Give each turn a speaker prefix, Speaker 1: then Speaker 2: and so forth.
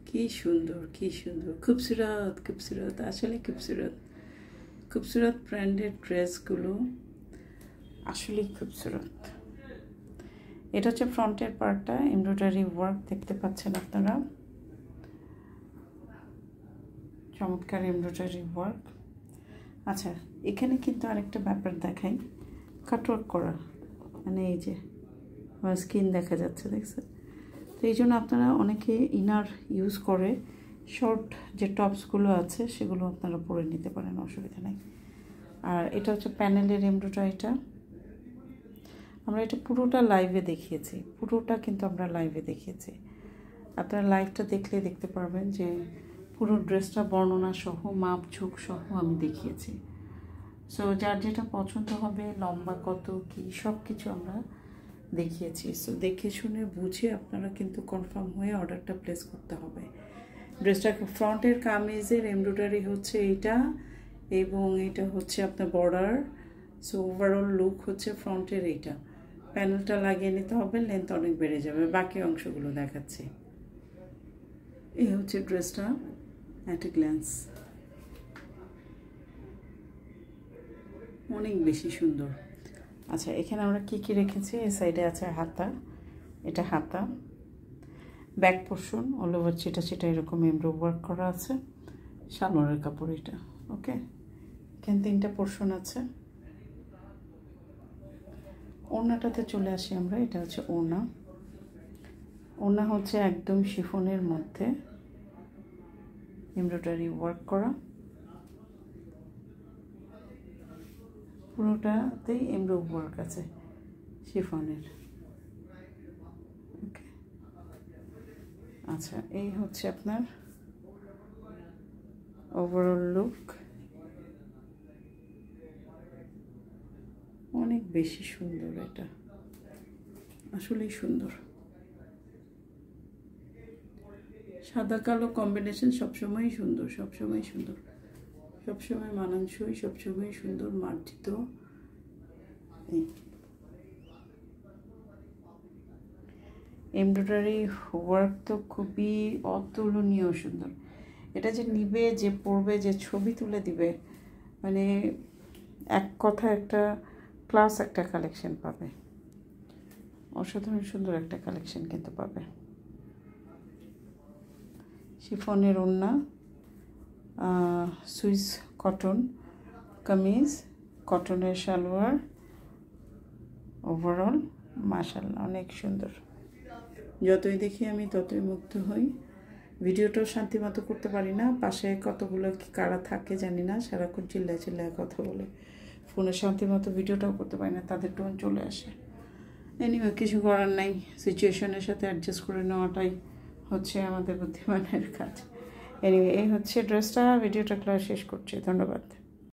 Speaker 1: কি সুন্দর, কি সুন্দর, খুবসুরত খুবসুরত, আসলে খুবসুরত। খুবসুরত ব্র্যান্ডের ড্রেসগুলো আসলেই খুবসুরত। এটা হচ্ছে ফ্রন্টের পার্টটা, এমব্রয়ডারি ওয়ার্ক দেখতে পাচ্ছেন আপনারা, চমৎকার এমব্রয়ডারি ওয়ার্ক। আচ্ছা, এখানে কিন্তু আরেকটা ব্যাপার দেখাই, কাটওয়ার্ক করা, মানে এই যে আমার স্কিন দেখা যাচ্ছে, দেখছেন? তো এই জন্য আপনারা অনেকে ইনার ইউজ করে শর্ট যে টপসগুলো আছে সেগুলো আপনারা পরে নিতে পারেন, অসুবিধা নেই। আর এটা হচ্ছে প্যানেলের এমব্রয়ডারিটা, আমরা এটা পুরোটা লাইভে দেখিয়েছি, পুরোটা কিন্তু আমরা লাইভে দেখিয়েছি। আপনারা লাইভটা দেখলে দেখতে পারবেন যে পুরো ড্রেসটা বর্ণনা সহ মাপ ঝুঁক সহ আমি দেখিয়েছি। সো যার যেটা পছন্দ হবে, লম্বা কত কি সব কিছু আমরা দেখিয়েছি। সো দেখে শুনে বুঝে আপনারা কিন্তু কনফার্ম হয়ে অর্ডারটা প্লেস করতে হবে। ড্রেসটা ফ্রন্টের কামিজের এমব্রয়ডারি হচ্ছে এইটা, এবং এটা হচ্ছে আপনার বর্ডার। সো ওভারঅল লুক হচ্ছে ফ্রন্টের এইটা। প্যানেলটা লাগিয়ে নিতে হবে, লেন্থ অনেক বেড়ে যাবে। বাকি অংশগুলো দেখাচ্ছি। এই হচ্ছে ড্রেসটা অ্যাট এ গ্ল্যান্স, অনেক বেশি সুন্দর। আচ্ছা, এখানে আমরা কি কি রেখেছি? এই সাইডে আছে হাতা, এটা হাতা, ব্যাক পোর্শন অল ওভার চিটা চিটা এরকম এমব্রয়ডারি ওয়ার্ক করা আছে, সালোয়ারের কাপড় এটা। ওকে, এখানে 3টা পোর্শন আছে। ওড়নাটাতে চলে আসি আমরা, এটা হচ্ছে ওড়না। ওড়না হচ্ছে একদম শিফনের মধ্যে এমব্রয়ডারি ওয়ার্ক করা, পুরোটাতেই এমব্রয়ডারি ওয়ার্ক আছে শিফনের। ওকে, আচ্ছা, এই হচ্ছে আপনার ওভারঅল লুক, অনেক বেশি সুন্দর। এটা আসলেই সুন্দর। সাদা কালো কম্বিনেশন সবসময়ই সুন্দর, সবসময় সুন্দর, সবসময় মানানসই, সবসময় সুন্দর, মার্জিত। এমব্রয়ডারি ওয়ার্ক তো খুবই অতুলনীয় সুন্দর। এটা যে নিবে, যে পরবে, যে ছবি তুলে দিবে, মানে এক কথা একটা ক্লাস একটা কালেকশন পাবে, অসাধারণ সুন্দর একটা কালেকশন কিন্তু পাবে। শিফনের ওড়না, সুইস কটন কামিজ, কটনের সালোয়ার, ওভারঅল মাশাআল্লাহ অনেক সুন্দর। যতই দেখি আমি ততই মুগ্ধ হই। ভিডিওটাও শান্তি মতো করতে পারি না, পাশে কতগুলো কারা থাকে জানি না, সারাক্ষণ চিল্লায় চিল্লায় কথা বলে, ফোনে শান্তি মতো ভিডিওটাও করতে পারি না, তাদের টোন চলে আসে। এনিওয়ে, কিছু করার নাই, সিচুয়েশনের সাথে অ্যাডজাস্ট করে নেওয়াটাই হচ্ছে আমাদের বুদ্ধিমানের কাজ। এনিওয়ে, এই হচ্ছে ড্রেসটা। ভিডিওটা ক্লাস শেষ করছি, ধন্যবাদ।